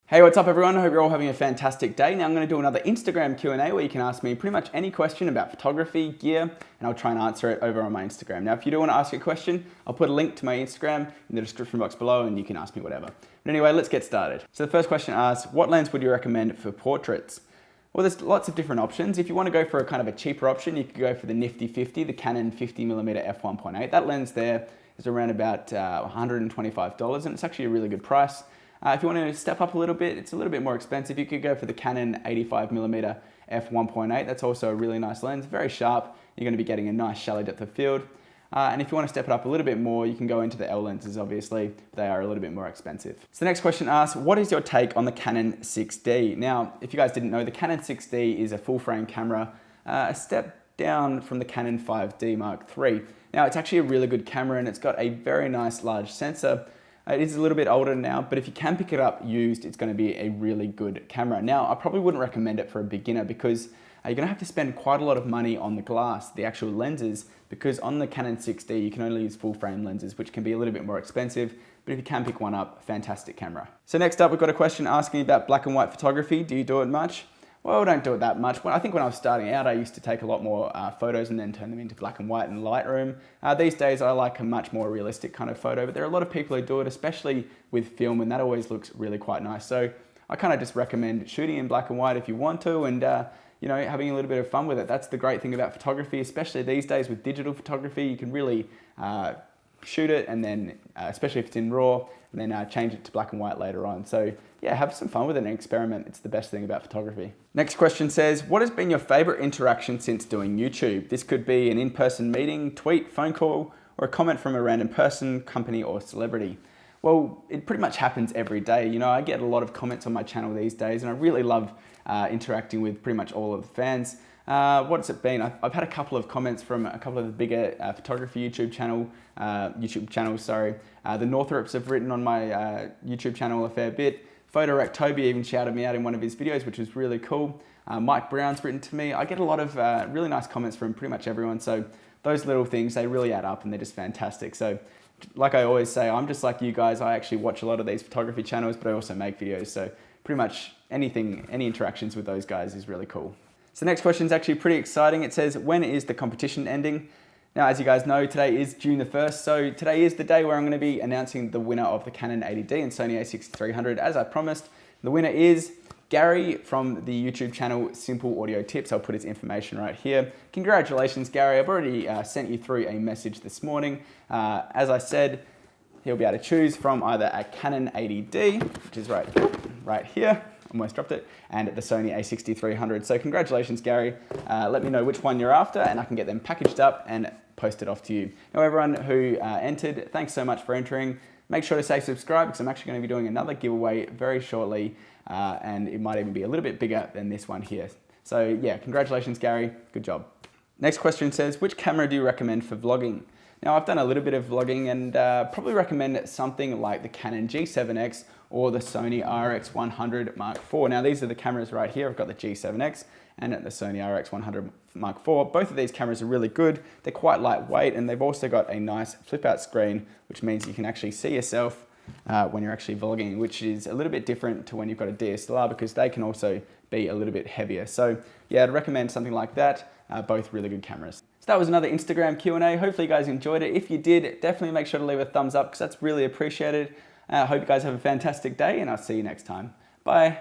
Hey, what's up everyone? I hope you're all having a fantastic day. Now I'm going to do another Instagram Q&A where you can ask me pretty much any question about photography, gear, and I'll try and answer it over on my Instagram. Now if you do want to ask a question, I'll put a link to my Instagram in the description box below and you can ask me whatever. But anyway, let's get started. So the first question asks, what lens would you recommend for portraits? Well, there's lots of different options. If you want to go for a kind of a cheaper option, you could go for the Nifty 50, the Canon 50mm f1.8. That lens there is around about $125 and it's actually a really good price. If you want to step up a little bit, it's a little bit more expensive. You could go for the Canon 85mm f1.8. That's also a really nice lens, very sharp. You're going to be getting a nice shallow depth of field. And if you want to step it up a little bit more, you can go into the L lenses, obviously. They are a little bit more expensive. So the next question asks, what is your take on the Canon 6D? Now, if you guys didn't know, the Canon 6D is a full frame camera, a step down from the Canon 5D Mark III. Now, it's actually a really good camera and it's got a very nice large sensor. It is a little bit older now, but if you can pick it up used, it's going to be a really good camera. Now, I probably wouldn't recommend it for a beginner because you're going to have to spend quite a lot of money on the glass, the actual lenses, because on the Canon 6D, you can only use full frame lenses, which can be a little bit more expensive, but if you can pick one up, fantastic camera. So next up, we've got a question asking about black and white photography. Do you do it much? Well, I don't do it that much. I think when I was starting out, I used to take a lot more photos and then turn them into black and white in Lightroom. These days, I like a much more realistic kind of photo, but there are a lot of people who do it, especially with film, and that always looks really quite nice. So I kind of just recommend shooting in black and white if you want to, and having a little bit of fun with it. That's the great thing about photography, especially these days with digital photography. You can really shoot it and then, especially if it's in RAW, and then change it to black and white later on. So yeah, have some fun with it and experiment. It's the best thing about photography. Next question says, what has been your favorite interaction since doing YouTube? This could be an in-person meeting, tweet, phone call, or a comment from a random person, company, or celebrity. Well, it pretty much happens every day. I get a lot of comments on my channel these days and I really love interacting with pretty much all of the fans. What's it been? I've had a couple of comments from a couple of the bigger photography YouTube channels. The Northrops have written on my YouTube channel a fair bit. Photorec Toby even shouted me out in one of his videos, which was really cool. Mike Brown's written to me. I get a lot of really nice comments from pretty much everyone. So those little things, they really add up and they're just fantastic. So like I always say, I'm just like you guys. I actually watch a lot of these photography channels, but I also make videos. So pretty much any interactions with those guys is really cool. So the next question is actually pretty exciting. It says, when is the competition ending? Now, as you guys know, today is June the 1st. So today is the day where I'm going to be announcing the winner of the Canon 80D and Sony a6300, as I promised. The winner is Gary from the YouTube channel Simple Audio Tips. I'll put his information right here. Congratulations, Gary. I've already sent you through a message this morning. As I said, he'll be able to choose from either a Canon 80D, which is right here, almost dropped it, and the Sony a6300. So congratulations, Gary. Let me know which one you're after and I can get them packaged up and posted off to you. Now everyone who entered, thanks so much for entering. Make sure to say subscribe because I'm actually going to be doing another giveaway very shortly and it might even be a little bit bigger than this one here. So yeah, congratulations, Gary. Good job. Next question says, which camera do you recommend for vlogging? Now I've done a little bit of vlogging and probably recommend something like the Canon G7X or the Sony RX100 Mark IV. Now these are the cameras right here. I've got the G7X and the Sony RX100 Mark IV. Both of these cameras are really good. They're quite lightweight and they've also got a nice flip out screen, which means you can actually see yourself when you're actually vlogging, which is a little bit different to when you've got a DSLR because they can also be a little bit heavier. So yeah, I'd recommend something like that. Both really good cameras. So that was another Instagram Q&A. Hopefully you guys enjoyed it. If you did, definitely make sure to leave a thumbs up because that's really appreciated. I hope you guys have a fantastic day and I'll see you next time. Bye.